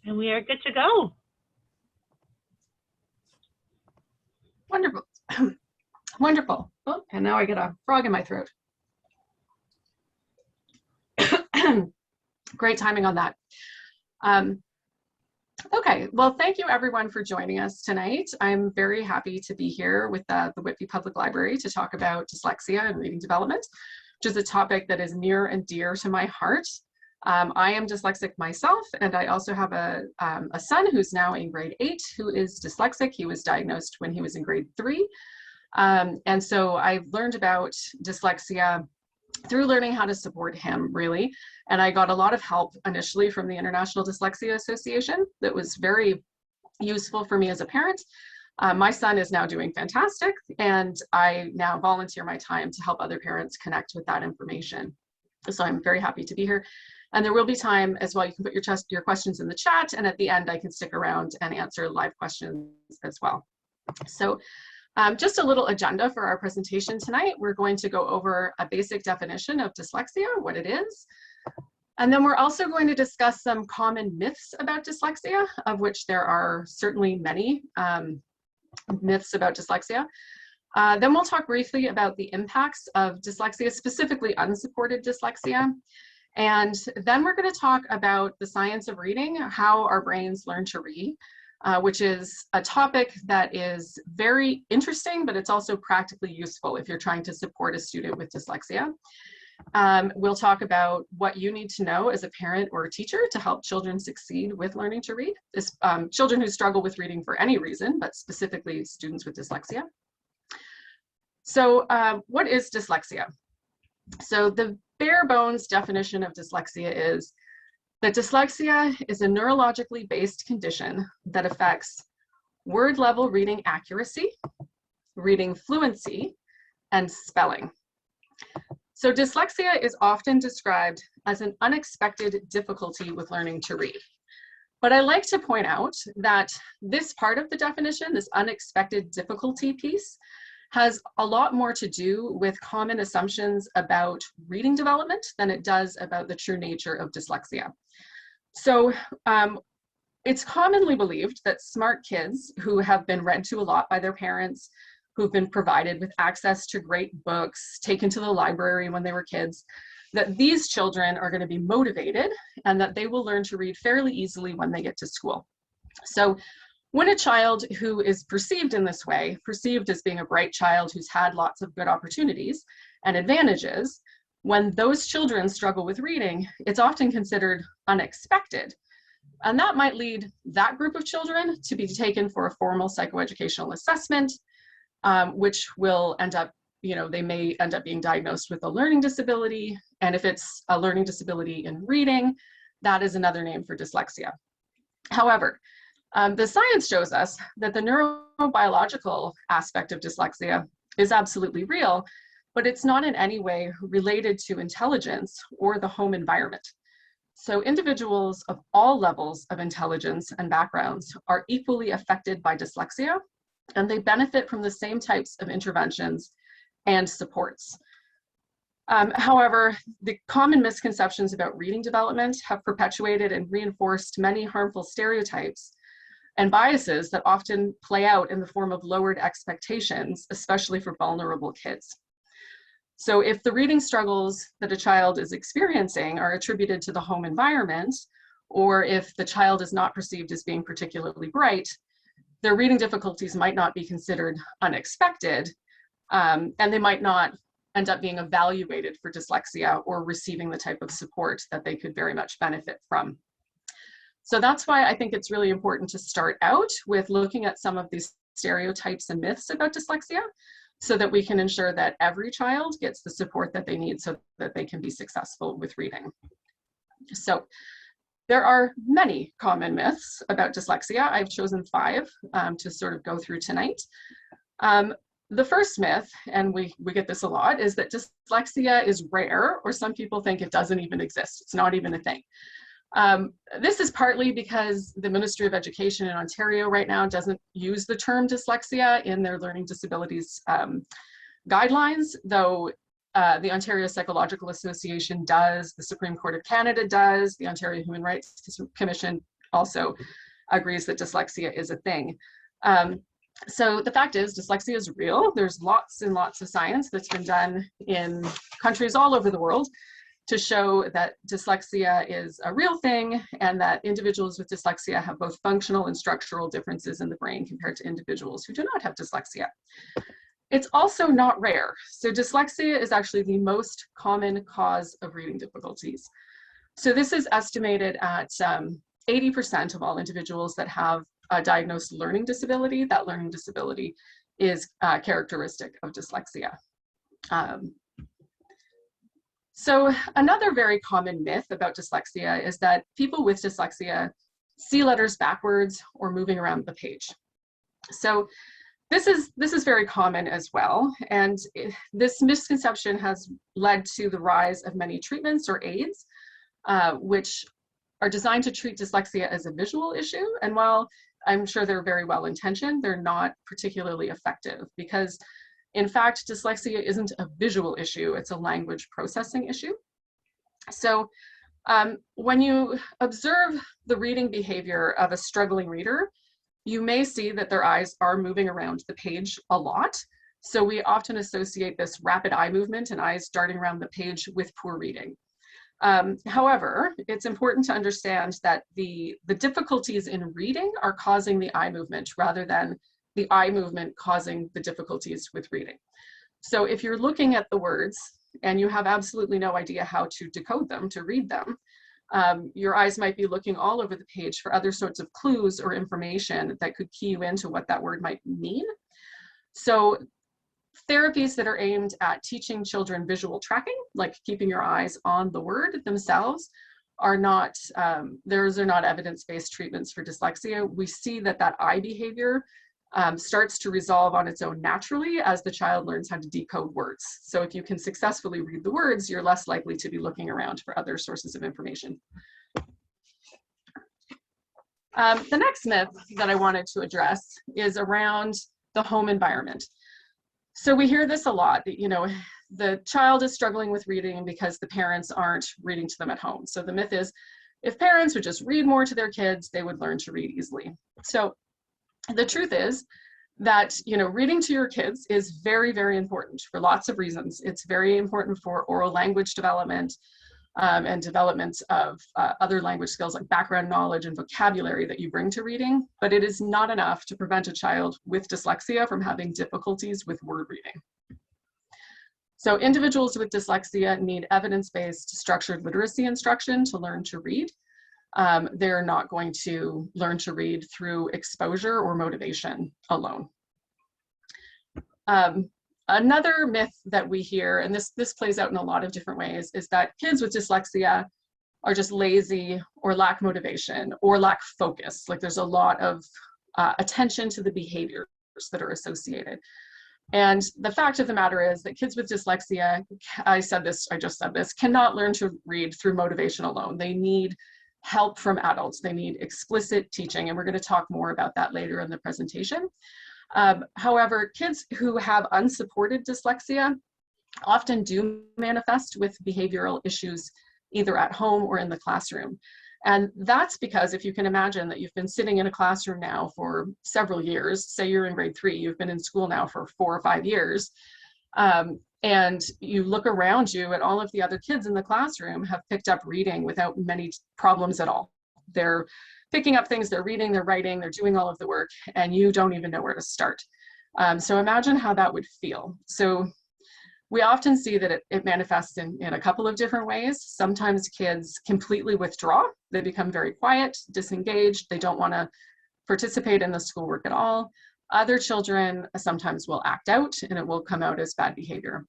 And we are good to go. Wonderful. Wonderful. Oh, and now I get a frog in my throat. Great timing on that. Okay, well, thank you everyone for joining us tonight. I'm very happy to be here with the Whitby Public Library to talk about dyslexia and reading development, which is a topic that is near and dear to my heart. I am dyslexic myself, and I also have a son who's now in grade 8 who is dyslexic. He was diagnosed when he was in grade 3. And so I've learned about dyslexia through learning how to support him, really. And I got a lot of help initially from the International Dyslexia Association that was very useful for me as a parent. My son is now doing fantastic, and I now volunteer my time to help other parents connect with that information. So I'm very happy to be here. And there will be time as well. You can put your questions in the chat, and at the end I can stick around and answer live questions as well. So just a little agenda for our presentation tonight. We're going to go over a basic definition of dyslexia, what it is. And then we're also going to discuss some common myths about dyslexia, of which there are certainly many myths about dyslexia. Then we'll talk briefly about the impacts of dyslexia, specifically unsupported dyslexia. And then we're going to talk about the science of reading, how our brains learn to read, which is a topic that is very interesting, but it's also practically useful if you're trying to support a student with dyslexia. We'll talk about what you need to know as a parent or a teacher to help children succeed with learning to read. Children who struggle with reading for any reason, but specifically students with dyslexia. So what is dyslexia? So the bare bones definition of dyslexia is that dyslexia is a neurologically based condition that affects word level reading accuracy, reading fluency, and spelling. So dyslexia is often described as an unexpected difficulty with learning to read. But I like to point out that this part of the definition, this unexpected difficulty piece, has a lot more to do with common assumptions about reading development than it does about the true nature of dyslexia. So it's commonly believed that smart kids who have been read to a lot by their parents, who've been provided with access to great books, taken to the library when they were kids, that these children are going to be motivated and that they will learn to read fairly easily when they get to school. So when a child who is perceived in this way, perceived as being a bright child who's had lots of good opportunities and advantages, when those children struggle with reading, it's often considered unexpected. And that might lead that group of children to be taken for a formal psychoeducational assessment, which will end up, they may end up being diagnosed with a learning disability. And if it's a learning disability in reading, that is another name for dyslexia. However, the science shows us that the neurobiological aspect of dyslexia is absolutely real, but it's not in any way related to intelligence or the home environment. So individuals of all levels of intelligence and backgrounds are equally affected by dyslexia, and they benefit from the same types of interventions and supports. However, the common misconceptions about reading development have perpetuated and reinforced many harmful stereotypes and biases that often play out in the form of lowered expectations, especially for vulnerable kids. So if the reading struggles that a child is experiencing are attributed to the home environment, or if the child is not perceived as being particularly bright, their reading difficulties might not be considered unexpected, and they might not end up being evaluated for dyslexia or receiving the type of support that they could very much benefit from. So that's why I think it's really important to start out with looking at some of these stereotypes and myths about dyslexia so that we can ensure that every child gets the support that they need so that they can be successful with reading. So there are many common myths about dyslexia. I've chosen 5 to sort of go through tonight. The first myth, and we get this a lot, is that dyslexia is rare, or some people think it doesn't even exist. It's not even a thing. This is partly because the Ministry of Education in Ontario right now doesn't use the term dyslexia in their learning disabilities guidelines, though the Ontario Psychological Association does, the Supreme Court of Canada does, the Ontario Human Rights Commission also agrees that dyslexia is a thing. So the fact is, dyslexia is real. There's lots and lots of science that's been done in countries all over the world to show that dyslexia is a real thing and that individuals with dyslexia have both functional and structural differences in the brain compared to individuals who do not have dyslexia. It's also not rare. So dyslexia is actually the most common cause of reading difficulties. So this is estimated at 80% of all individuals that have a diagnosed learning disability. That learning disability is characteristic of dyslexia. So another very common myth about dyslexia is that people with dyslexia see letters backwards or moving around the page. So this is very common as well. And this misconception has led to the rise of many treatments or aids, which are designed to treat dyslexia as a visual issue. And while I'm sure they're very well intentioned, they're not particularly effective because in fact, dyslexia isn't a visual issue, it's a language processing issue. So when you observe the reading behavior of a struggling reader, you may see that their eyes are moving around the page a lot. So we often associate this rapid eye movement and eyes darting around the page with poor reading. However, it's important to understand that the difficulties in reading are causing the eye movement rather than the eye movement causing the difficulties with reading. So if you're looking at the words and you have absolutely no idea how to decode them, to read them, your eyes might be looking all over the page for other sorts of clues or information that could key you into what that word might mean. So therapies that are aimed at teaching children visual tracking, like keeping your eyes on the word themselves, are not, those are not evidence-based treatments for dyslexia. We see that eye behavior starts to resolve on its own naturally as the child learns how to decode words. So if you can successfully read the words, you're less likely to be looking around for other sources of information. The next myth that I wanted to address is around the home environment. So we hear this a lot, that, the child is struggling with reading because the parents aren't reading to them at home. So the myth is, if parents would just read more to their kids, they would learn to read easily. So the truth is that, reading to your kids is very, very important for lots of reasons. It's very important for oral language development and development of other language skills like background knowledge and vocabulary that you bring to reading, but it is not enough to prevent a child with dyslexia from having difficulties with word reading. So individuals with dyslexia need evidence-based structured literacy instruction to learn to read. They're not going to learn to read through exposure or motivation alone. Another myth that we hear, and this plays out in a lot of different ways, is that kids with dyslexia are just lazy or lack motivation or lack focus. Like there's a lot of attention to the behaviors that are associated. And the fact of the matter is that kids with dyslexia, I just said this, cannot learn to read through motivation alone. They need help from adults. They need explicit teaching, and we're going to talk more about that later in the presentation. However, kids who have unsupported dyslexia often do manifest with behavioral issues either at home or in the classroom. And that's because if you can imagine that you've been sitting in a classroom now for several years, say you're in grade 3, you've been in school now for 4 or 5 years, and you look around you at all of the other kids in the classroom have picked up reading without many problems at all. They're picking up things, they're reading, they're writing, they're doing all of the work, and you don't even know where to start. So imagine how that would feel. So we often see that it manifests in a couple of different ways. Sometimes kids completely withdraw. They become very quiet, disengaged. They don't want to participate in the schoolwork at all. Other children sometimes will act out, and it will come out as bad behavior.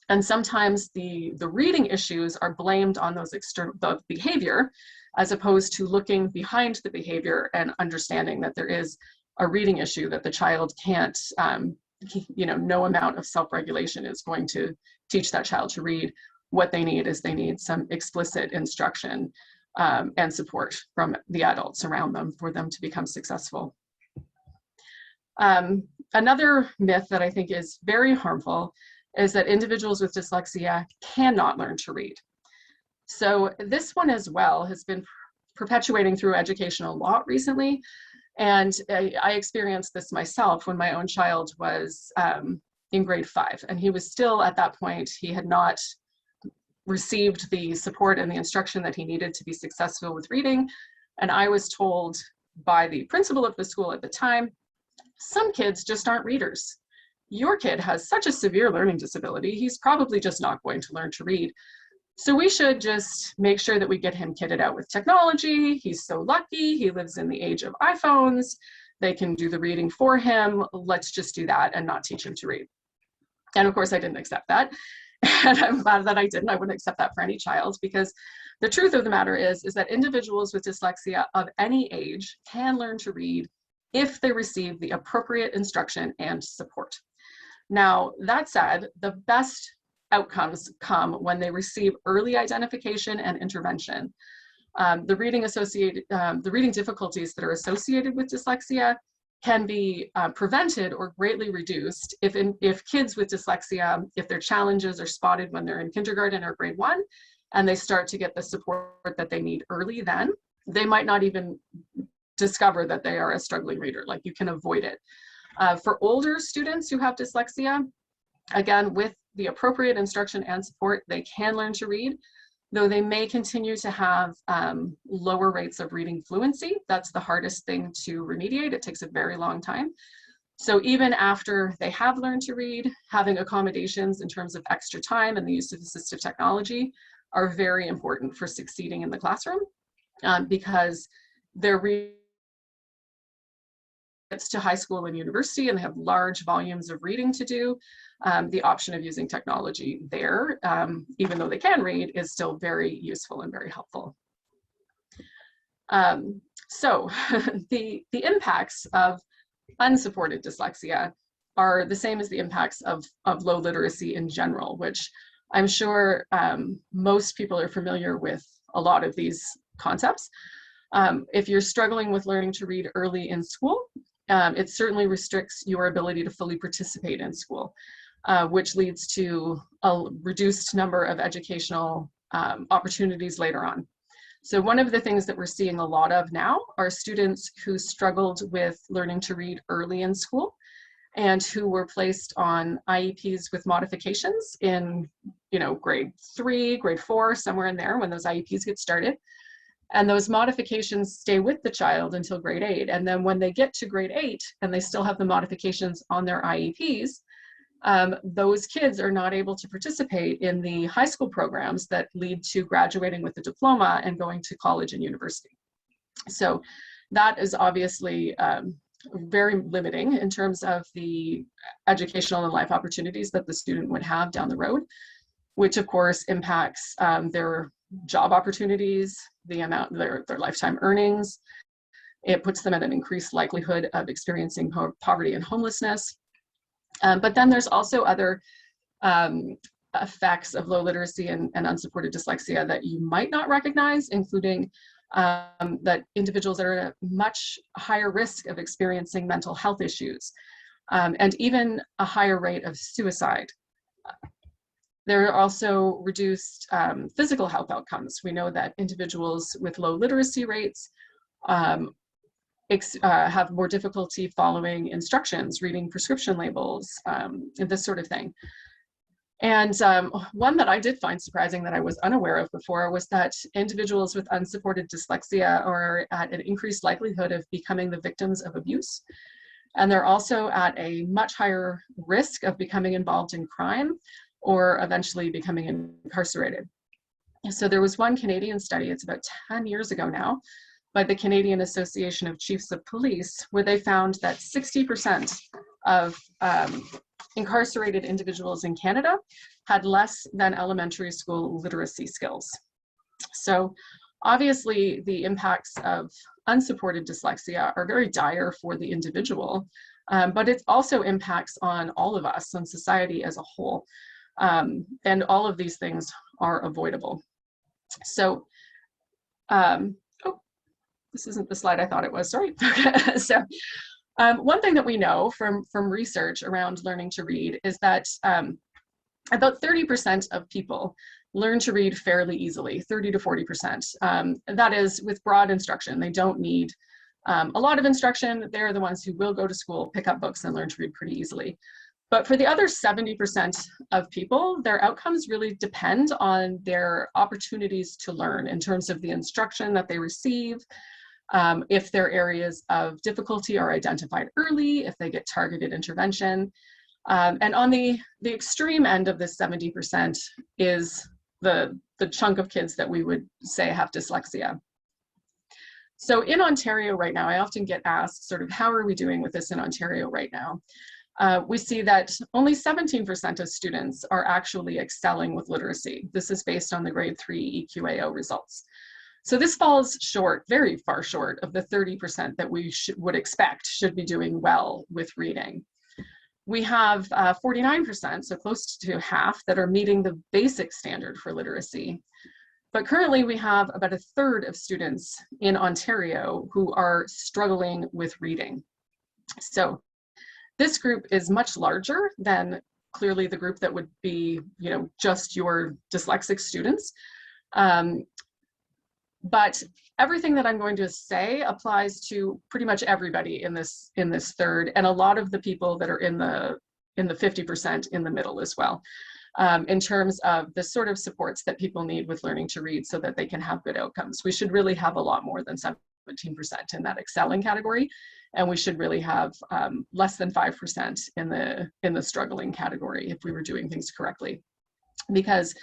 And sometimes the reading issues are blamed on those the behavior, as opposed to looking behind the behavior and understanding that there is a reading issue that the child can't, no amount of self-regulation is going to teach that child to read. What they need is they need some explicit instruction and support from the adults around them for them to become successful. Another myth that I think is very harmful is that individuals with dyslexia cannot learn to read. So this one as well has been perpetuating through educational law recently. And I experienced this myself when my own child was in grade 5. And he was still at that point, he had not received the support and the instruction that he needed to be successful with reading. And I was told by the principal of the school at the time, some kids just aren't readers. Your kid has such a severe learning disability, he's probably just not going to learn to read. So we should just make sure that we get him kitted out with technology. He's so lucky, he lives in the age of iPhones. They can do the reading for him. Let's just do that and not teach him to read. And of course I didn't accept that. And I'm glad that I didn't. I wouldn't accept that for any child, because the truth of the matter is that individuals with dyslexia of any age can learn to read if they receive the appropriate instruction and support. Now, that said, the best outcomes come when they receive early identification and intervention. The reading difficulties that are associated with dyslexia can be prevented or greatly reduced if kids with dyslexia, if their challenges are spotted when they're in kindergarten or grade 1, and they start to get the support that they need early. Then they might not even discover that they are a struggling reader. Like, you can avoid it. For older students who have dyslexia, again, with the appropriate instruction and support, they can learn to read, though they may continue to have lower rates of reading fluency. That's the hardest thing to remediate. It takes a very long time. So even after they have learned to read, having accommodations in terms of extra time and the use of assistive technology are very important for succeeding in the classroom, because they're reading to high school and university and they have large volumes of reading to do. The option of using technology there, even though they can read, is still very useful and very helpful. So the impacts of unsupported dyslexia are the same as the impacts of low literacy in general, which I'm sure most people are familiar with a lot of these concepts. If you're struggling with learning to read early in school, it certainly restricts your ability to fully participate in school, which leads to a reduced number of educational opportunities later on. So one of the things that we're seeing a lot of now are students who struggled with learning to read early in school and who were placed on IEPs with modifications in, grade 3, grade 4, somewhere in there when those IEPs get started. And those modifications stay with the child until grade 8. And then when they get to grade 8 and they still have the modifications on their IEPs, those kids are not able to participate in the high school programs that lead to graduating with a diploma and going to college and university. So that is obviously very limiting in terms of the educational and life opportunities that the student would have down the road, which of course impacts their job opportunities, the amount, their lifetime earnings. It puts them at an increased likelihood of experiencing poverty and homelessness. But then there's also other effects of low literacy and unsupported dyslexia that you might not recognize, including that individuals that are at a much higher risk of experiencing mental health issues, and even a higher rate of suicide. There are also reduced physical health outcomes. We know that individuals with low literacy rates have more difficulty following instructions, reading prescription labels, and this sort of thing. And one that I did find surprising that I was unaware of before was that individuals with unsupported dyslexia are at an increased likelihood of becoming the victims of abuse. And they're also at a much higher risk of becoming involved in crime or eventually becoming incarcerated. So there was one Canadian study, it's about 10 years ago now, by the Canadian Association of Chiefs of Police, where they found that 60% of incarcerated individuals in Canada had less than elementary school literacy skills. So obviously the impacts of unsupported dyslexia are very dire for the individual, but it also impacts on all of us, on society as a whole. And all of these things are avoidable. So, oh, this isn't the slide I thought it was, sorry. So, one thing that we know from research around learning to read is that about 30% of people learn to read fairly easily, 30 to 40%. That is with broad instruction. They don't need a lot of instruction. They're the ones who will go to school, pick up books, and learn to read pretty easily. But for the other 70% of people, their outcomes really depend on their opportunities to learn in terms of the instruction that they receive, if their areas of difficulty are identified early, if they get targeted intervention. And on the extreme end of this 70% is the chunk of kids that we would say have dyslexia. So in Ontario right now, I often get asked sort of, how are we doing with this in Ontario right now? We see that only 17% of students are actually excelling with literacy. This is based on the grade 3 EQAO results. So this falls short, very far short of the 30% that we would expect should be doing well with reading. We have 49%, so close to half, that are meeting the basic standard for literacy. But currently we have about a third of students in Ontario who are struggling with reading. So this group is much larger than clearly the group that would be, just your dyslexic students. But everything that I'm going to say applies to pretty much everybody in this third, and a lot of the people that are in the 50% in the middle as well, in terms of the sort of supports that people need with learning to read so that they can have good outcomes. We should really have a lot more than 17% in that excelling category, and we should really have less than 5% in the struggling category if we were doing things correctly. Because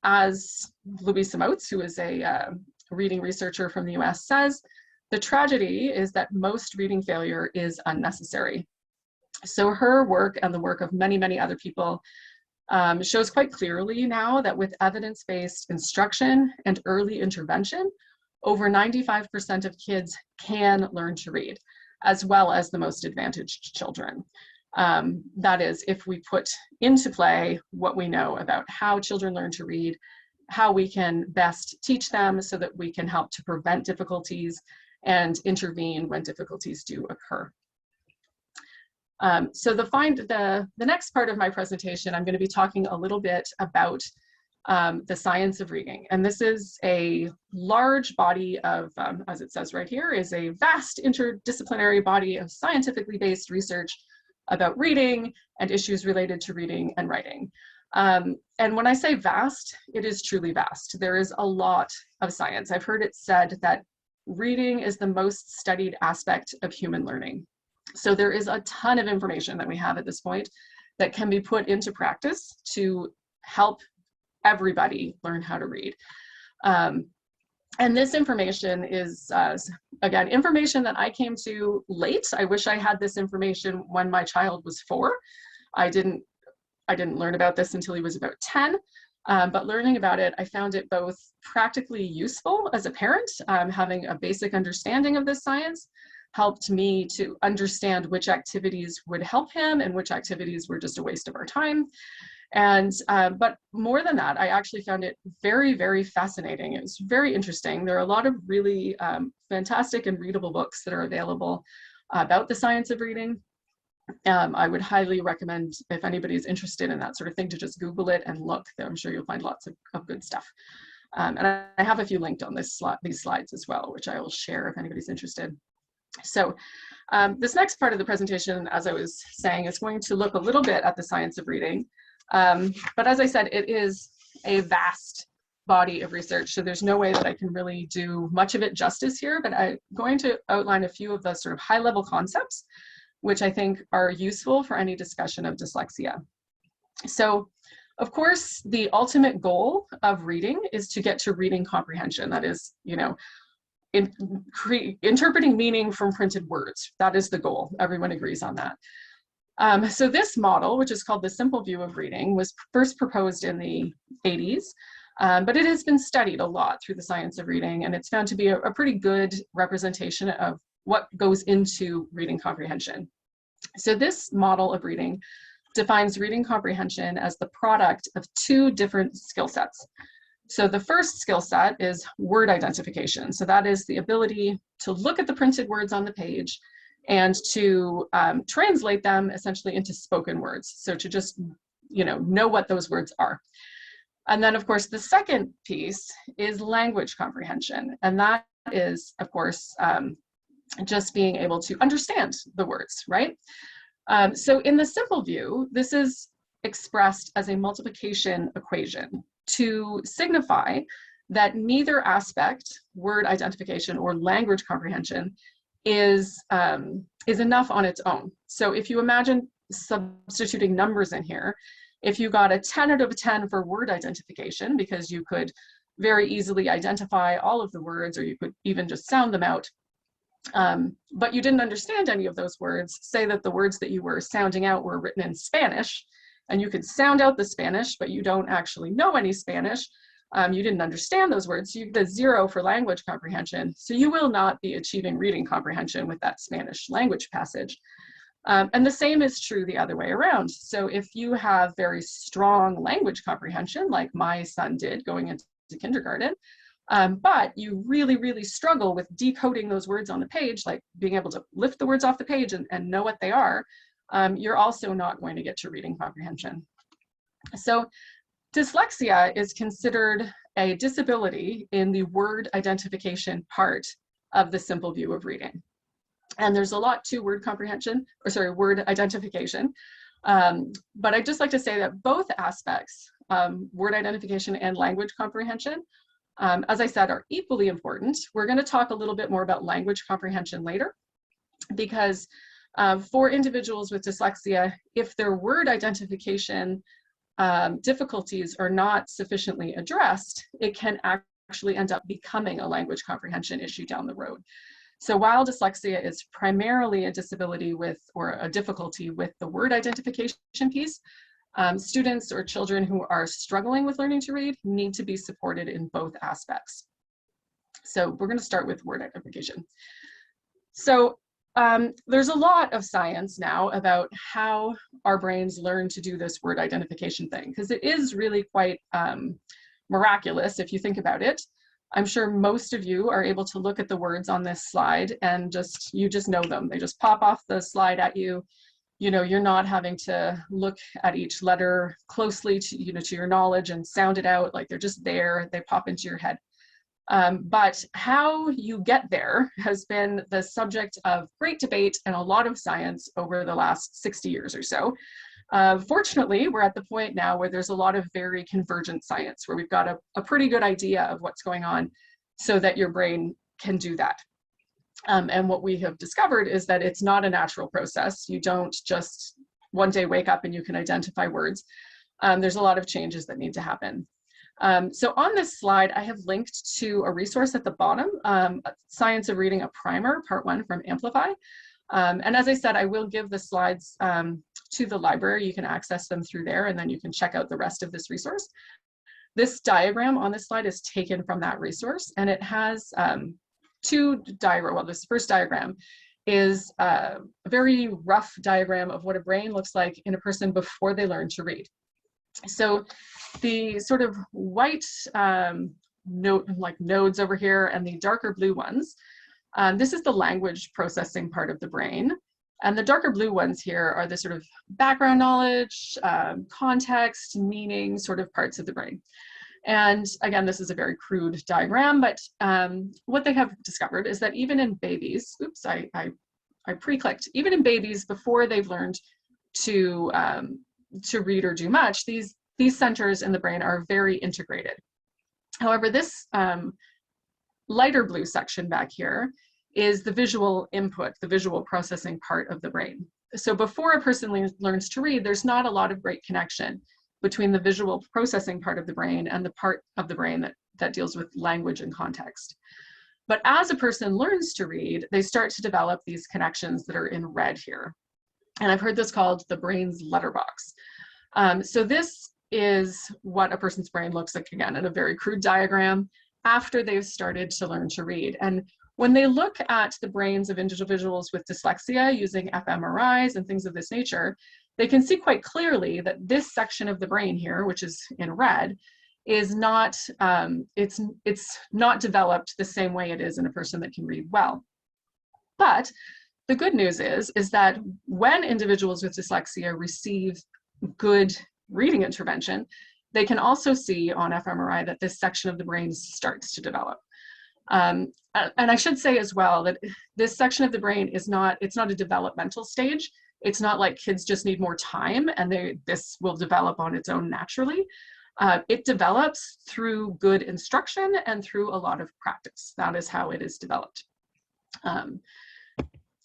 as Louisa Moats, who is a reading researcher from the US, says, the tragedy is that most reading failure is unnecessary. So her work and the work of many, many other people shows quite clearly now that with evidence-based instruction and early intervention, over 95% of kids can learn to read, as well as the most advantaged children. That is, if we put into play what we know about how children learn to read, how we can best teach them so that we can help to prevent difficulties and intervene when difficulties do occur. So the next part of my presentation, I'm going to be talking a little bit about the science of reading. And this is a large body of, as it says right here, is a vast interdisciplinary body of scientifically based research about reading and issues related to reading and writing. And when I say vast, it is truly vast. There is a lot of science. I've heard it said that reading is the most studied aspect of human learning. So there is a ton of information that we have at this point that can be put into practice to help everybody learn how to read. And this information is, again, information that I came to late. I wish I had this information when my child was 4. I didn't learn about this until he was about 10. But learning about it, I found it both practically useful as a parent. Having a basic understanding of this science helped me to understand which activities would help him and which activities were just a waste of our time. And but more than that, I actually found it very, very fascinating. It was very interesting. There are a lot of really fantastic and readable books that are available about the science of reading. I would highly recommend, if anybody's interested in that sort of thing, to just Google it and look. I'm sure you'll find lots of good stuff. And I have a few linked on these slides as well, which I will share if anybody's interested. So this next part of the presentation, as I was saying, is going to look a little bit at the science of reading. But as I said, it is a vast body of research, so there's no way that I can really do much of it justice here, but I'm going to outline a few of the sort of high-level concepts, which I think are useful for any discussion of dyslexia. So, of course, the ultimate goal of reading is to get to reading comprehension. That is, interpreting meaning from printed words. That is the goal. Everyone agrees on that. So this model, which is called the simple view of reading, was first proposed in the 80s, but it has been studied a lot through the science of reading, and it's found to be a pretty good representation of what goes into reading comprehension. So this model of reading defines reading comprehension as the product of 2 different skill sets. So the first skill set is word identification. So that is the ability to look at the printed words on the page and to translate them essentially into spoken words. So to just, know what those words are. And then, of course, the second piece is language comprehension. And that is, of course, just being able to understand the words, right? So in the simple view, this is expressed as a multiplication equation to signify that neither aspect, word identification or language comprehension, is enough on its own. So if you imagine substituting numbers in here, if you got a 10 out of a 10 for word identification, because you could very easily identify all of the words, or you could even just sound them out, but you didn't understand any of those words, say that the words that you were sounding out were written in Spanish, and you could sound out the Spanish, but you don't actually know any Spanish, you didn't understand those words, you get a 0 for language comprehension, so you will not be achieving reading comprehension with that Spanish language passage. And the same is true the other way around. So if you have very strong language comprehension, like my son did going into kindergarten, but you really, really struggle with decoding those words on the page, like being able to lift the words off the page and know what they are, you're also not going to get to reading comprehension. So dyslexia is considered a disability in the word identification part of the simple view of reading. And there's a lot to word comprehension, or sorry, word identification. But I'd just like to say that both aspects, word identification and language comprehension, as I said, are equally important. We're going to talk a little bit more about language comprehension later, because for individuals with dyslexia, if their word identification difficulties are not sufficiently addressed, it can actually end up becoming a language comprehension issue down the road. So while dyslexia is primarily a disability with, or a difficulty with the word identification piece, students or children who are struggling with learning to read need to be supported in both aspects. So we're going to start with word identification. So there's a lot of science now about how our brains learn to do this word identification thing, because it is really quite miraculous if you think about it. I'm sure most of you are able to look at the words on this slide and you just know them. They just pop off the slide at you. You know, you're not having to look at each letter closely to, to your knowledge and sound it out, like they're just there, they pop into your head. But how you get there has been the subject of great debate and a lot of science over the last 60 years or so. Fortunately, we're at the point now where there's a lot of very convergent science, where we've got a pretty good idea of what's going on so that your brain can do that. And what we have discovered is that it's not a natural process. You don't just one day wake up and you can identify words. There's a lot of changes that need to happen. So on this slide, I have linked to a resource at the bottom, Science of Reading, a Primer, Part 1 from Amplify. And as I said, I will give the slides to the library. You can access them through there, and then you can check out the rest of this resource. This diagram on this slide is taken from that resource, and it has two diagrams. Well, this first diagram is a very rough diagram of what a brain looks like in a person before they learn to read. So the sort of white nodes over here and the darker blue ones, this is the language processing part of the brain. And the darker blue ones here are the sort of background knowledge, context, meaning sort of parts of the brain. And again, this is a very crude diagram, but what they have discovered is that even in babies, oops, I pre-clicked, even in babies before they've learned to read or do much, these centers in the brain are very integrated. However, this lighter blue section back here is the visual input, the visual processing part of the brain. So before a person learns to read, there's not a lot of great connection between the visual processing part of the brain and the part of the brain that deals with language and context. But as a person learns to read, they start to develop these connections that are in red here. And I've heard this called the brain's letterbox. So this is what a person's brain looks like, again, in a very crude diagram after they've started to learn to read. And when they look at the brains of individuals with dyslexia using fMRIs and things of this nature, they can see quite clearly that this section of the brain here, which is in red, is not, it's not developed the same way it is in a person that can read well. But the good news is that when individuals with dyslexia receive good reading intervention, they can also see on fMRI that this section of the brain starts to develop. And I should say as well that this section of the brain is not, it's not a developmental stage. It's not like kids just need more time and this will develop on its own naturally. It develops through good instruction and through a lot of practice. That is how it is developed.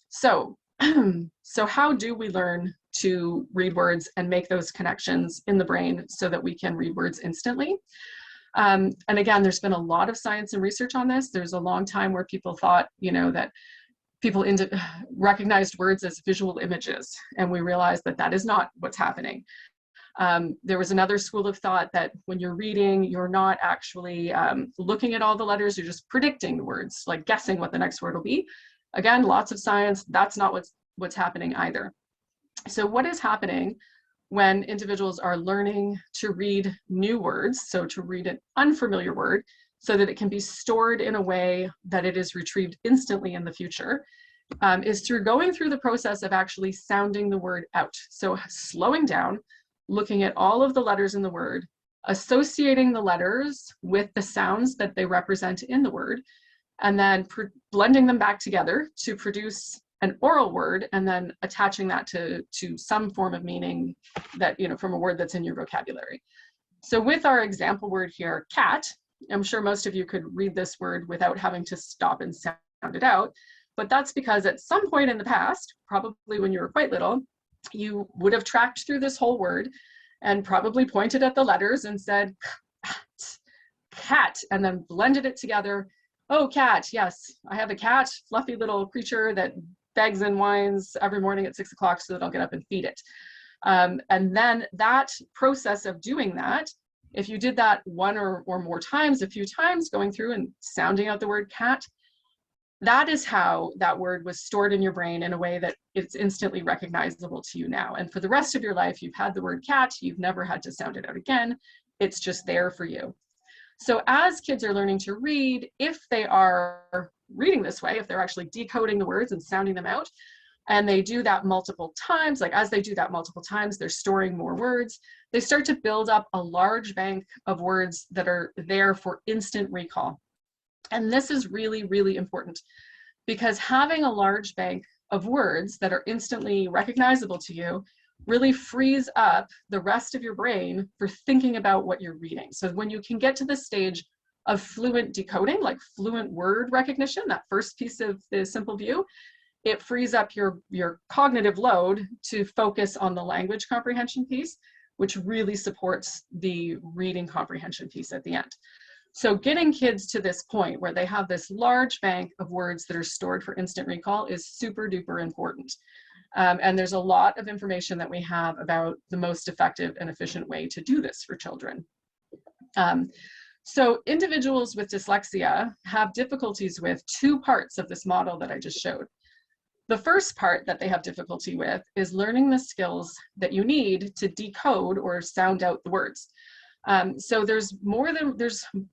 So how do we learn to read words and make those connections in the brain so that we can read words instantly? And again, there's been a lot of science and research on this. There's a long time where people thought, you know, that people recognized words as visual images, and we realized that that is not what's happening. There was another school of thought that when you're reading, you're not actually looking at all the letters, you're just predicting the words, like guessing what the next word will be. Again, lots of science, that's not what's happening either. So what is happening when individuals are learning to read new words, so to read an unfamiliar word, so that it can be stored in a way that it is retrieved instantly in the future, is through going through the process of actually sounding the word out. So slowing down, looking at all of the letters in the word, associating the letters with the sounds that they represent in the word, and then blending them back together to produce an oral word, and then attaching that to some form of meaning that, you know, from a word that's in your vocabulary. So with our example word here, cat, I'm sure most of you could read this word without having to stop and sound it out, but that's because at some point in the past, probably when you were quite little, you would have tracked through this whole word and probably pointed at the letters and said, cat, and then blended it together. Oh, cat, yes, I have a cat, fluffy little creature that begs and whines every morning at 6 o'clock so that I'll get up and feed it. And then that process of doing that, if you did that one or more times, a few times, going through and sounding out the word cat, that is how that word was stored in your brain in a way that it's instantly recognizable to you now. And for the rest of your life, you've had the word cat, you've never had to sound it out again. It's just there for you. So as kids are learning to read, if they are reading this way, if they're actually decoding the words and sounding them out, and they do that multiple times, like as they do that multiple times, they're storing more words, they start to build up a large bank of words that are there for instant recall. And this is really, really important, because having a large bank of words that are instantly recognizable to you really frees up the rest of your brain for thinking about what you're reading. So when you can get to the stage of fluent decoding, like fluent word recognition, that first piece of the simple view, it frees up your cognitive load to focus on the language comprehension piece, which really supports the reading comprehension piece at the end. So getting kids to this point where they have this large bank of words that are stored for instant recall is super duper important. And there's a lot of information that we have about the most effective and efficient way to do this for children. So individuals with dyslexia have difficulties with two parts of this model that I just showed. The first part that they have difficulty with is learning the skills that you need to decode or sound out the words. So there's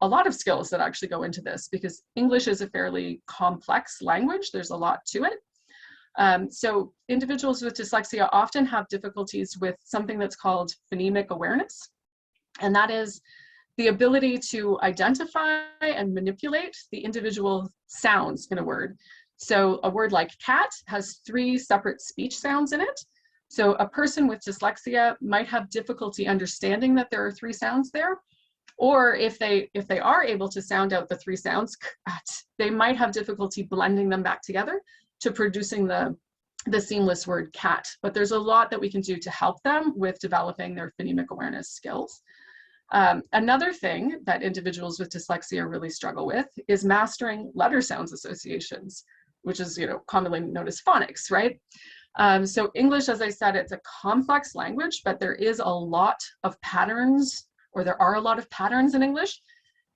a lot of skills that actually go into this, because English is a fairly complex language. There's a lot to it. So individuals with dyslexia often have difficulties with something that's called phonemic awareness. And that is the ability to identify and manipulate the individual sounds in a word. So a word like cat has 3 separate speech sounds in it. So a person with dyslexia might have difficulty understanding that there are 3 sounds there. Or if they are able to sound out the 3 sounds, they might have difficulty blending them back together to producing the seamless word cat. But there's a lot that we can do to help them with developing their phonemic awareness skills. Another thing that individuals with dyslexia really struggle with is mastering letter sounds associations, which is, you know, commonly known as phonics, right? So English, as I said, it's a complex language, but there is a lot of patterns, or there are a lot of patterns in English.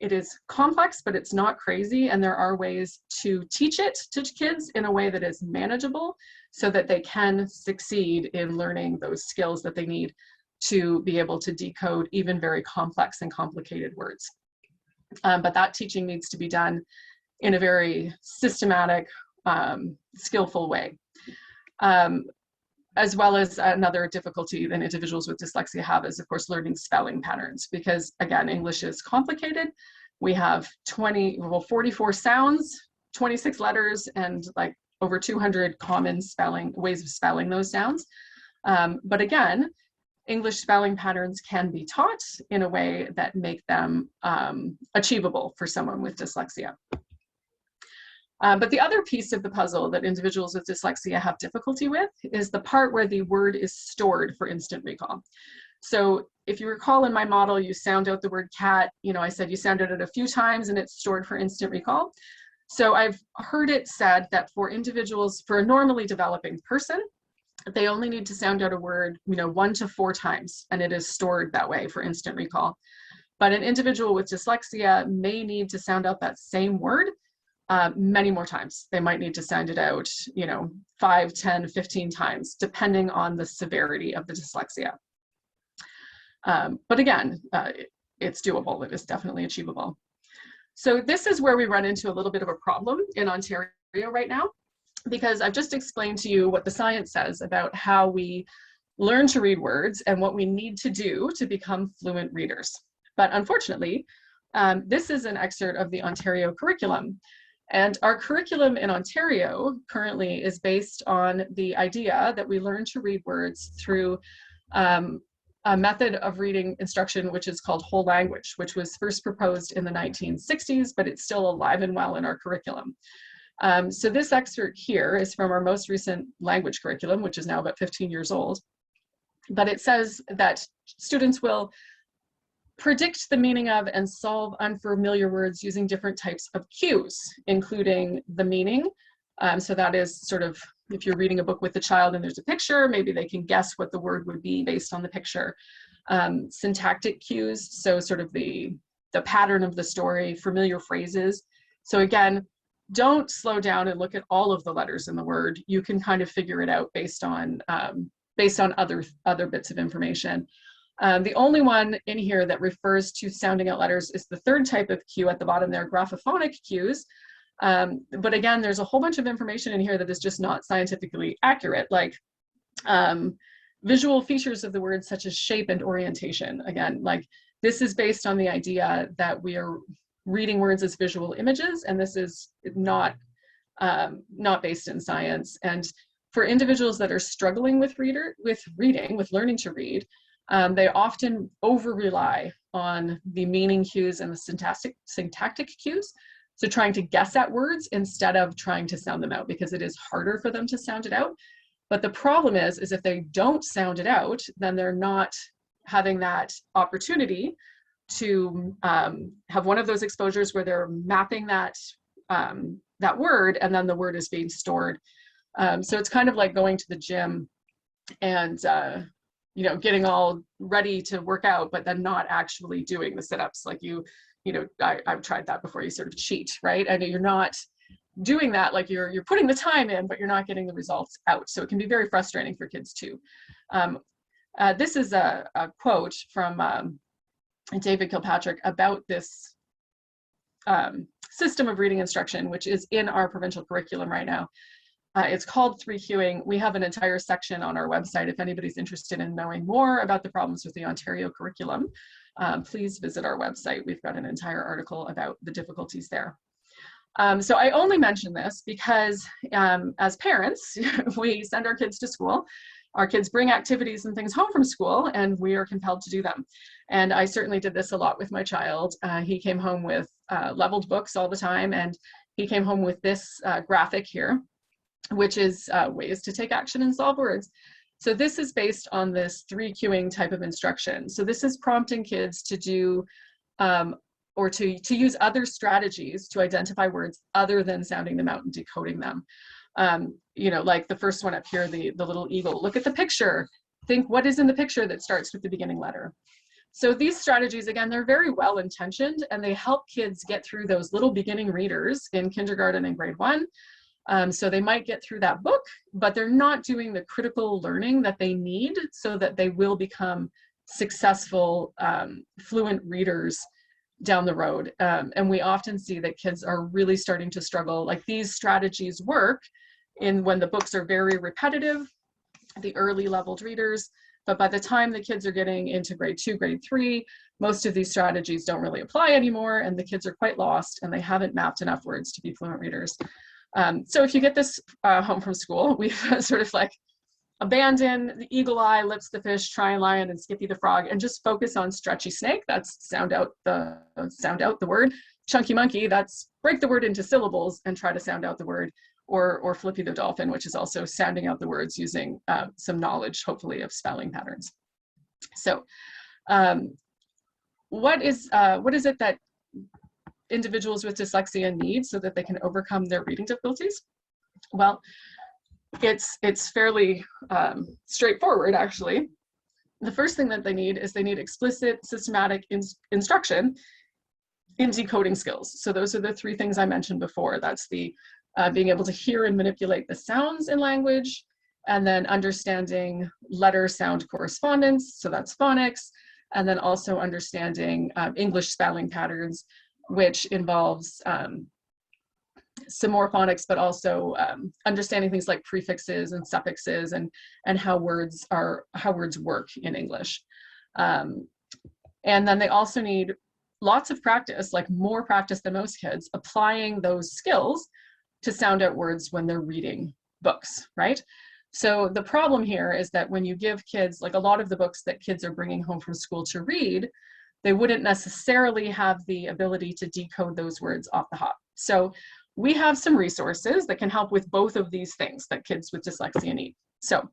It is complex, but it's not crazy, and there are ways to teach it to kids in a way that is manageable so that they can succeed in learning those skills that they need to be able to decode even very complex and complicated words. But that teaching needs to be done in a very systematic, skillful way. as well as another difficulty that individuals with dyslexia have is, of course, learning spelling patterns, because again, English is complicated. We have 44 sounds, 26 letters, and like over 200 common ways of spelling those sounds. But again, English spelling patterns can be taught in a way that make them achievable for someone with dyslexia. But the other piece of the puzzle that individuals with dyslexia have difficulty with is the part where the word is stored for instant recall. So if you recall in my model, you sound out the word cat. I said you sounded it a few times and it's stored for instant recall. So I've heard it said that for individuals, for a normally developing person, they only need to sound out a word, 1 to 4 times, and it is stored that way for instant recall. But an individual with dyslexia may need to sound out that same word many more times. They might need to sound it out, 5, 10, 15 times, depending on the severity of the dyslexia. But again, it's doable. It is definitely achievable. So this is where we run into a little bit of a problem in Ontario right now, because I've just explained to you what the science says about how we learn to read words and what we need to do to become fluent readers. But unfortunately, this is an excerpt of the Ontario curriculum. And our curriculum in Ontario currently is based on the idea that we learn to read words through a method of reading instruction, which is called whole language, which was first proposed in the 1960s, but it's still alive and well in our curriculum. So this excerpt here is from our most recent language curriculum, which is now about 15 years old. But it says that students will predict the meaning of and solve unfamiliar words using different types of cues, including the meaning. So that is sort of, if you're reading a book with a child and there's a picture, maybe they can guess what the word would be based on the picture. Syntactic cues, so sort of the pattern of the story, familiar phrases. So again, don't slow down and look at all of the letters in the word. You can kind of figure it out based on other bits of information. The only one in here that refers to sounding out letters is the third type of cue at the bottom there, graphophonic cues. But again, there's a whole bunch of information in here that is just not scientifically accurate, like visual features of the word such as shape and orientation. Again, like this is based on the idea that we are reading words as visual images, and this is not based in science. And for individuals that are struggling with learning to read, they often over-rely on the meaning cues and the syntactic cues. So trying to guess at words instead of trying to sound them out, because it is harder for them to sound it out. But the problem is if they don't sound it out, then they're not having that opportunity to have one of those exposures where they're mapping that word, and then the word is being stored. So it's kind of like going to the gym and getting all ready to work out, but then not actually doing the sit-ups. Like I've tried that before. You sort of cheat, right? And you're not doing that, like you're putting the time in, but you're not getting the results out. So it can be very frustrating for kids too. This is a quote from David Kilpatrick about this system of reading instruction, which is in our provincial curriculum right now. It's called 3Qing. We have an entire section on our website. If anybody's interested in knowing more about the problems with the Ontario curriculum, please visit our website. We've got an entire article about the difficulties there. So I only mention this because as parents, we send our kids to school. Our kids bring activities and things home from school, and we are compelled to do them. And I certainly did this a lot with my child. He came home with leveled books all the time, and he came home with this graphic here, which is ways to take action and solve words. So this is based on this 3Qing type of instruction. So this is prompting kids to do or to use other strategies to identify words other than sounding them out and decoding them. Like the first one up here, the little eagle. Look at the picture. Think what is in the picture that starts with the beginning letter. So these strategies, again, they're very well intentioned, and they help kids get through those little beginning readers in kindergarten and grade 1. So they might get through that book, but they're not doing the critical learning that they need so that they will become successful, fluent readers down the road. And we often see that kids are really starting to struggle. Like these strategies work when the books are very repetitive the early leveled readers. But by the time the kids are getting into grade 2, grade 3, most of these strategies don't really apply anymore, and the kids are quite lost and they haven't mapped enough words to be fluent readers. So if you get this home from school, we've sort of like abandon the eagle eye, lips the fish, try lion, and Skippy the frog, and just focus on stretchy snake. That's sound out the word. Chunky monkey, that's break the word into syllables and try to sound out the word. Or Flippy the dolphin, which is also sounding out the words using some knowledge, hopefully, of spelling patterns. So what is it that individuals with dyslexia need so that they can overcome their reading difficulties? Well, it's fairly straightforward, actually. The first thing that they need is they need explicit, systematic instruction in decoding skills. So those are the 3 things I mentioned before. That's the being able to hear and manipulate the sounds in language, and then understanding letter-sound correspondence, so that's phonics, and then also understanding English spelling patterns, which involves some more phonics, but also understanding things like prefixes and suffixes and how words work in English. And then they also need lots of practice, like more practice than most kids, applying those skills to sound out words when they're reading books, right? So the problem here is that when you give kids, like a lot of the books that kids are bringing home from school to read, they wouldn't necessarily have the ability to decode those words off the hop. So we have some resources that can help with both of these things that kids with dyslexia need. So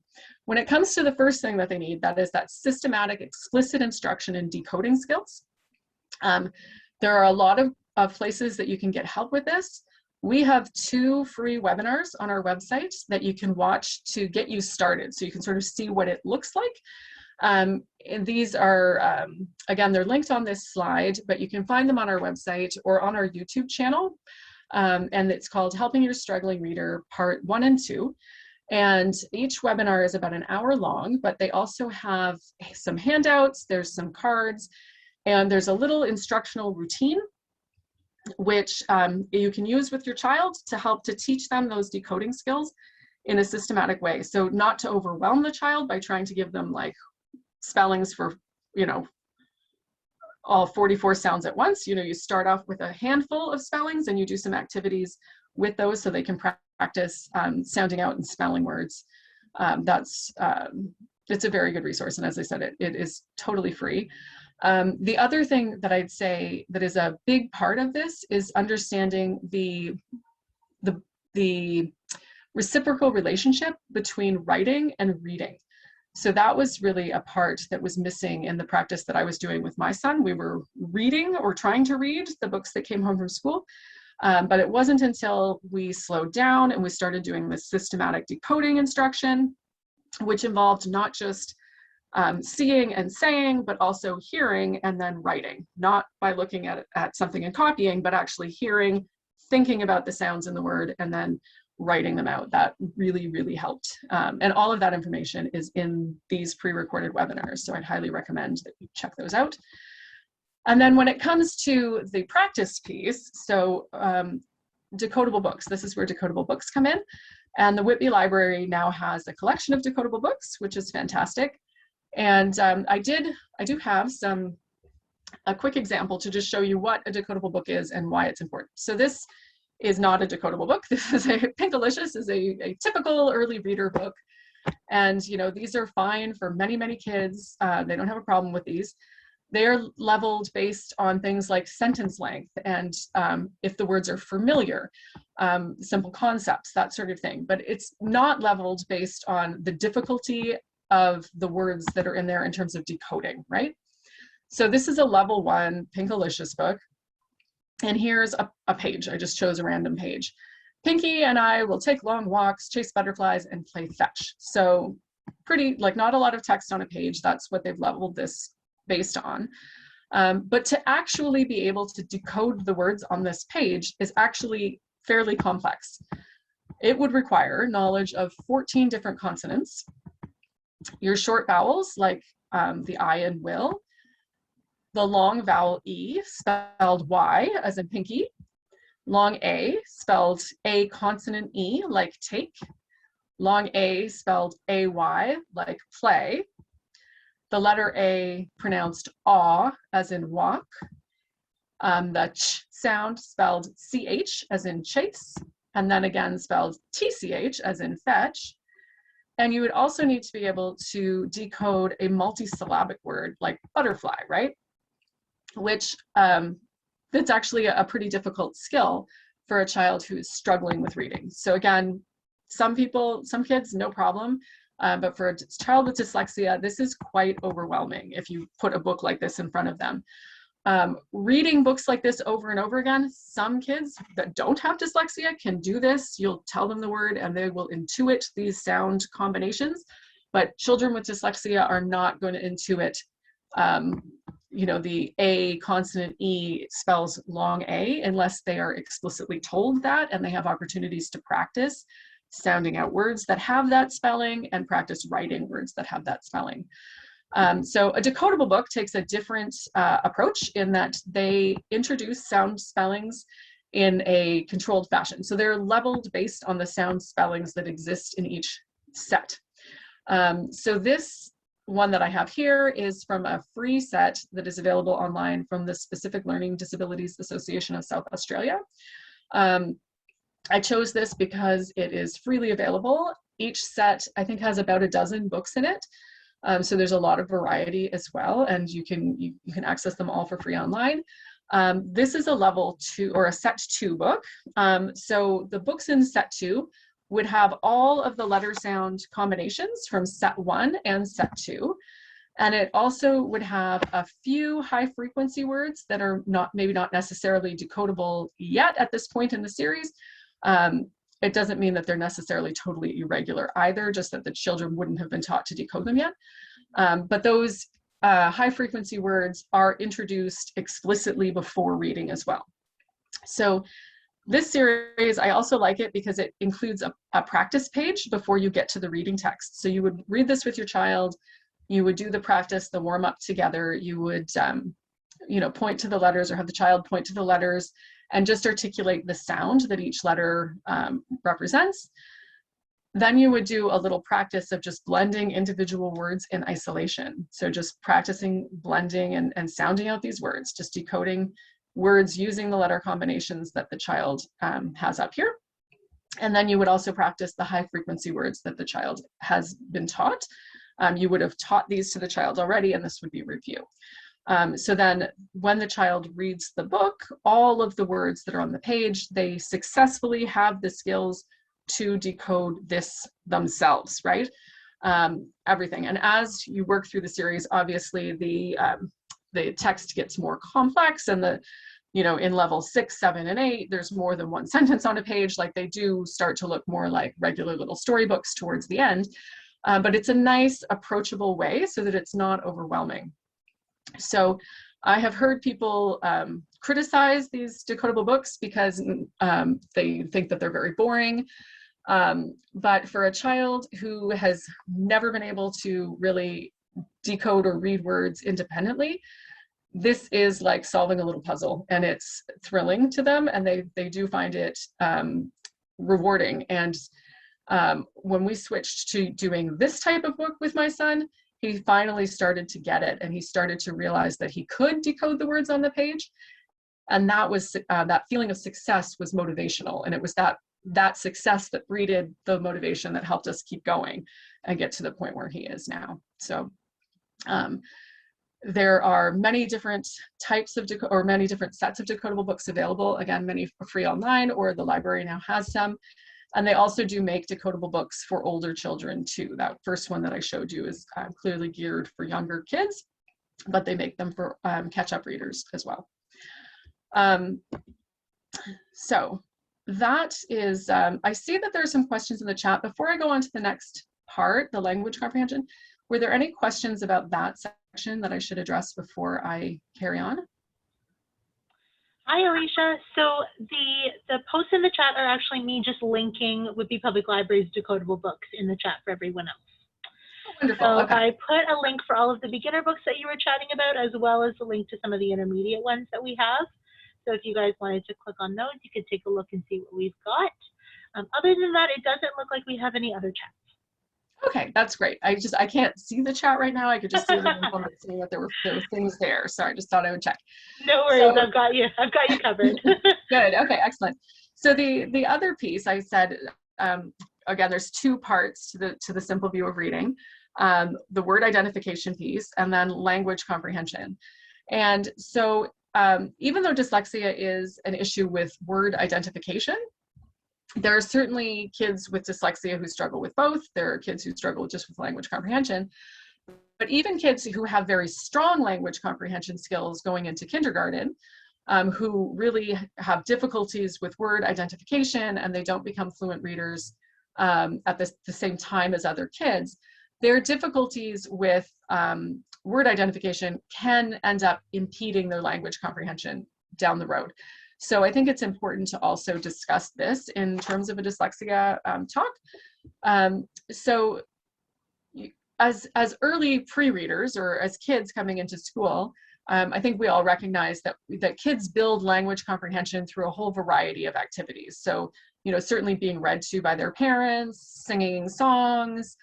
when it comes to the first thing that they need, that is that systematic, explicit instruction in decoding skills. There are a lot of places that you can get help with this. We have 2 free webinars on our website that you can watch to get you started, so you can sort of see what it looks like. And these are, again, they're linked on this slide, but you can find them on our website or on our YouTube channel. And it's called Helping Your Struggling Reader, Part 1 and 2. And each webinar is about an hour long, but they also have some handouts, there's some cards, and there's a little instructional routine which you can use with your child to help to teach them those decoding skills in a systematic way. So not to overwhelm the child by trying to give them like spellings for, you know, all 44 sounds at once. You know, you start off with a handful of spellings and you do some activities with those so they can practice sounding out and spelling words. It's a very good resource. And as I said, it is totally free. The other thing that I'd say that is a big part of this is understanding the reciprocal relationship between writing and reading. So that was really a part that was missing in the practice that I was doing with my son. We were reading or trying to read the books that came home from school, but it wasn't until we slowed down and we started doing this systematic decoding instruction, which involved not just seeing and saying, but also hearing and then writing, not by looking at something and copying, but actually hearing, thinking about the sounds in the word, and then writing them out. That really, really helped. And all of that information is in these pre-recorded webinars. So I'd highly recommend that you check those out. And then when it comes to the practice piece, so decodable books, this is where decodable books come in. And the Whitby Library now has a collection of decodable books, which is fantastic. And I do have a quick example to just show you what a decodable book is and why it's important. So this is not a decodable book. This is Pinkalicious is a typical early reader book. And, you know, these are fine for many, many kids. They don't have a problem with these. They are leveled based on things like sentence length and if the words are familiar, simple concepts, that sort of thing. But it's not leveled based on the difficulty of the words that are in there in terms of decoding, right? So this is a level 1 Pinkalicious book. And here's a page. I just chose a random page. Pinky and I will take long walks, chase butterflies, and play fetch. So pretty, like, not a lot of text on a page. That's what they've leveled this based on. But to actually be able to decode the words on this page is actually fairly complex. It would require knowledge of 14 different consonants, your short vowels like the I and will, the long vowel E spelled Y as in pinky, long A spelled A consonant E like take, long A spelled A-Y, like play. The letter A pronounced aw, as in walk. The ch sound spelled ch, as in chase, and then again spelled tch, as in fetch. And you would also need to be able to decode a multisyllabic word like butterfly, right? Which that's actually a pretty difficult skill for a child who's struggling with reading. So again, some kids, no problem. But for a child with dyslexia, this is quite overwhelming if you put a book like this in front of them. Reading books like this over and over again, some kids that don't have dyslexia can do this. You'll tell them the word and they will intuit these sound combinations, but children with dyslexia are not going to intuit, you know, the A consonant E spells long A unless they are explicitly told that, and they have opportunities to practice sounding out words that have that spelling and practice writing words that have that spelling. So a decodable book takes a different approach in that they introduce sound spellings in a controlled fashion. So they're leveled based on the sound spellings that exist in each set. So this one that I have here is from a free set that is available online from the Specific Learning Disabilities Association of South Australia. I chose this because it is freely available. Each set, I think, has about a dozen books in it. So there's a lot of variety as well, and you can access them all for free online. This is a level 2 or a set 2 book. So the books in set 2 would have all of the letter sound combinations from set 1 and set 2. And it also would have a few high frequency words that are maybe not necessarily decodable yet at this point in the series. It doesn't mean that they're necessarily totally irregular either, just that the children wouldn't have been taught to decode them yet. But those high frequency words are introduced explicitly before reading as well. So this series, I also like it because it includes a practice page before you get to the reading text. So you would read this with your child, you would do the practice, the warm up together, you would you know, point to the letters or have the child point to the letters and just articulate the sound that each letter represents. Then you would do a little practice of just blending individual words in isolation. So just practicing blending and sounding out these words, just decoding words using the letter combinations that the child has up here. And then you would also practice the high frequency words that the child has been taught. You would have taught these to the child already, and this would be review. So then when the child reads the book, all of the words that are on the page, they successfully have the skills to decode this themselves, right? Everything. And as you work through the series, obviously the text gets more complex, and you know, in level 6, 7, and 8, there's more than one sentence on a page. Like, they do start to look more like regular little storybooks towards the end. But it's a nice, approachable way so that it's not overwhelming. So I have heard people criticize these decodable books because they think that they're very boring. But for a child who has never been able to really decode or read words independently, this is like solving a little puzzle, and it's thrilling to them, and they do find it rewarding. And when we switched to doing this type of book with my son, he finally started to get it, and he started to realize that he could decode the words on the page. And that was that feeling of success was motivational, and it was that success that breeded the motivation that helped us keep going and get to the point where he is now. So there are many different types of many different sets of decodable books available. Again, many are free online, or the library now has some. And they also do make decodable books for older children too. That first one that I showed you is clearly geared for younger kids, but they make them for catch-up readers as well. So that is, I see that there are some questions in the chat. Before I go on to the next part, the language comprehension, were there any questions about that section that I should address before I carry on? Hi, Alicia. So the posts in the chat are actually me just linking Whitby Public Library's decodable books in the chat for everyone else. Oh, wonderful. So okay. I put a link for all of the beginner books that you were chatting about, as well as a link to some of the intermediate ones that we have. So if you guys wanted to click on those, you could take a look and see what we've got. Other than that, it doesn't look like we have any other chats. Okay, that's great. I can't see the chat right now. I could just see the info and seeing that there were things there. So I just thought I would check. No worries, So, I've got you covered. good. Okay, excellent. So the other piece I said, again, there's two parts to the simple view of reading, the word identification piece and then language comprehension. And so even though dyslexia is an issue with word identification, there are certainly kids with dyslexia who struggle with both. There are kids who struggle just with language comprehension. But even kids who have very strong language comprehension skills going into kindergarten, who really have difficulties with word identification and they don't become fluent readers at the same time as other kids, their difficulties with word identification can end up impeding their language comprehension down the road. So I think it's important to also discuss this in terms of a dyslexia talk. So as early pre-readers or as kids coming into school, I think we all recognize that kids build language comprehension through a whole variety of activities. So, certainly being read to by their parents, singing songs,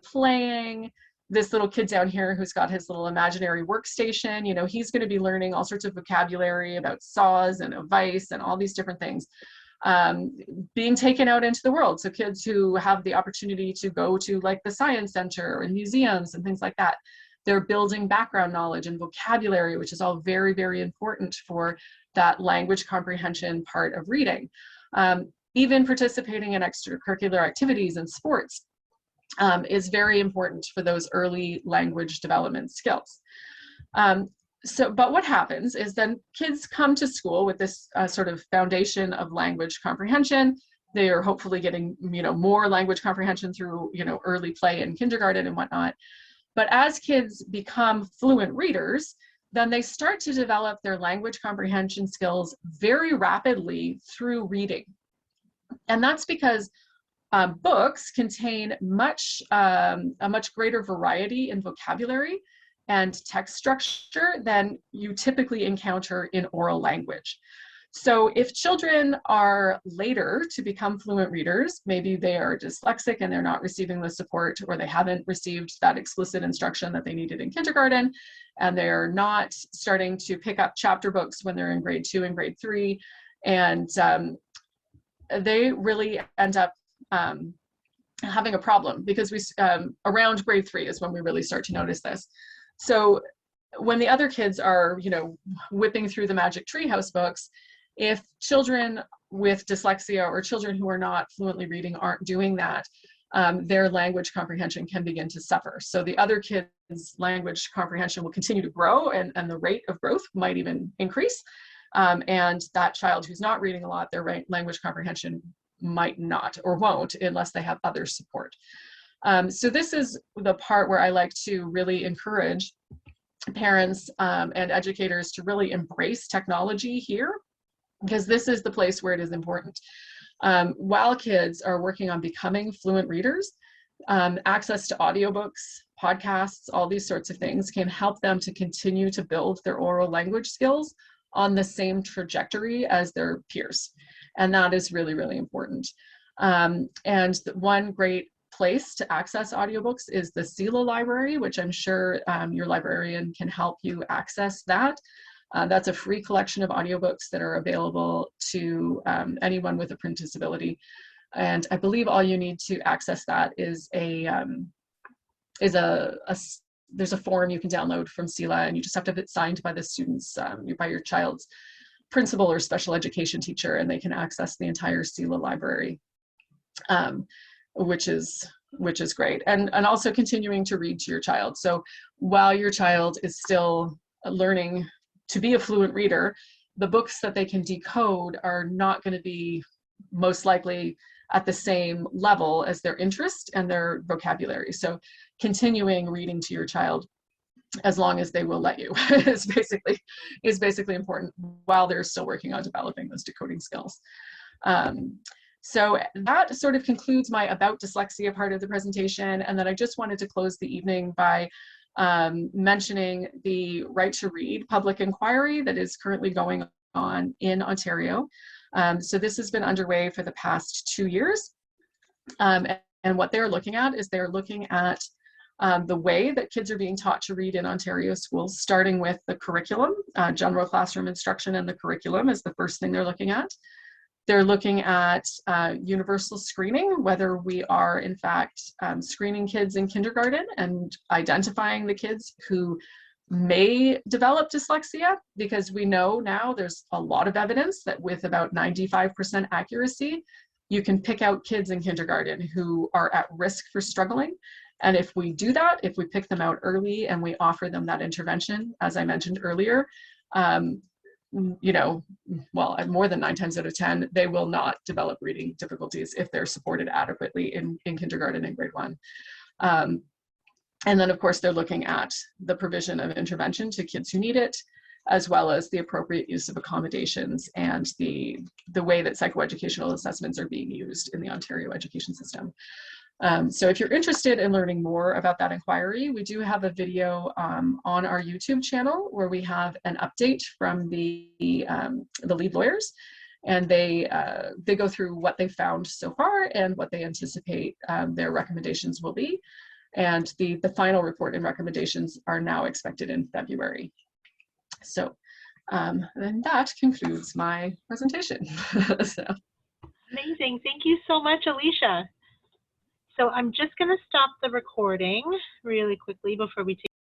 playing. This little kid down here who's got his little imaginary workstation, he's going to be learning all sorts of vocabulary about saws and a vise and all these different things. Being taken out into the world. So kids who have the opportunity to go to like the science center and museums and things like that, they're building background knowledge and vocabulary, which is all very, very important for that language comprehension part of reading. Even participating in extracurricular activities and sports is very important for those early language development skills. But what happens is then kids come to school with this sort of foundation of language comprehension. They are hopefully getting, more language comprehension through, early play in kindergarten and whatnot. But as kids become fluent readers, then they start to develop their language comprehension skills very rapidly through reading. And that's because books contain a much greater variety in vocabulary and text structure than you typically encounter in oral language. So if children are later to become fluent readers, maybe they are dyslexic and they're not receiving the support, or they haven't received that explicit instruction that they needed in kindergarten, and they're not starting to pick up chapter books when they're in grade 2 and grade 3, and they really end up having a problem, because around grade 3 is when we really start to notice this. So when the other kids are, whipping through the Magic Treehouse books, if children with dyslexia or children who are not fluently reading aren't doing that, their language comprehension can begin to suffer. So the other kids' language comprehension will continue to grow, and the rate of growth might even increase. And that child who's not reading a lot, their language comprehension might not or won't unless they have other support. So this is the part where I like to really encourage parents and educators to really embrace technology here, because this is the place where it is important. While kids are working on becoming fluent readers, access to audiobooks, podcasts, all these sorts of things can help them to continue to build their oral language skills on the same trajectory as their peers. And that is really, really important. And one great place to access audiobooks is the CELA library, which I'm sure your librarian can help you access that. That's a free collection of audiobooks that are available to anyone with a print disability. And I believe all you need to access that is there's a form you can download from CELA, and you just have to have it signed by the students, by your child's principal or special education teacher, and they can access the entire CELA library, which is great. And also continuing to read to your child. So while your child is still learning to be a fluent reader, the books that they can decode are not going to be most likely at the same level as their interest and their vocabulary. So continuing reading to your child as long as they will let you is basically important while they're still working on developing those decoding skills. So that sort of concludes my about dyslexia part of the presentation. And then I just wanted to close the evening by mentioning the Right to Read public inquiry that is currently going on in Ontario. So this has been underway for the past 2 years. And what they're looking at is they're looking at the way that kids are being taught to read in Ontario schools, starting with the curriculum, general classroom instruction, and the curriculum is the first thing they're looking at. They're looking at universal screening, whether we are in fact screening kids in kindergarten and identifying the kids who may develop dyslexia, because we know now there's a lot of evidence that with about 95% accuracy, you can pick out kids in kindergarten who are at risk for struggling. And if we do that, if we pick them out early and we offer them that intervention, as I mentioned earlier, you know, well, more than 9 times out of 10, they will not develop reading difficulties if they're supported adequately in kindergarten and grade 1. And then, of course, they're looking at the provision of intervention to kids who need it, as well as the appropriate use of accommodations and the way that psychoeducational assessments are being used in the Ontario education system. So if you're interested in learning more about that inquiry, we do have a video on our YouTube channel where we have an update from the lead lawyers, and they go through what they found so far and what they anticipate their recommendations will be. And the final report and recommendations are now expected in February. So then that concludes my presentation. So. Amazing. Thank you so much, Alicia. So I'm just going to stop the recording really quickly before we take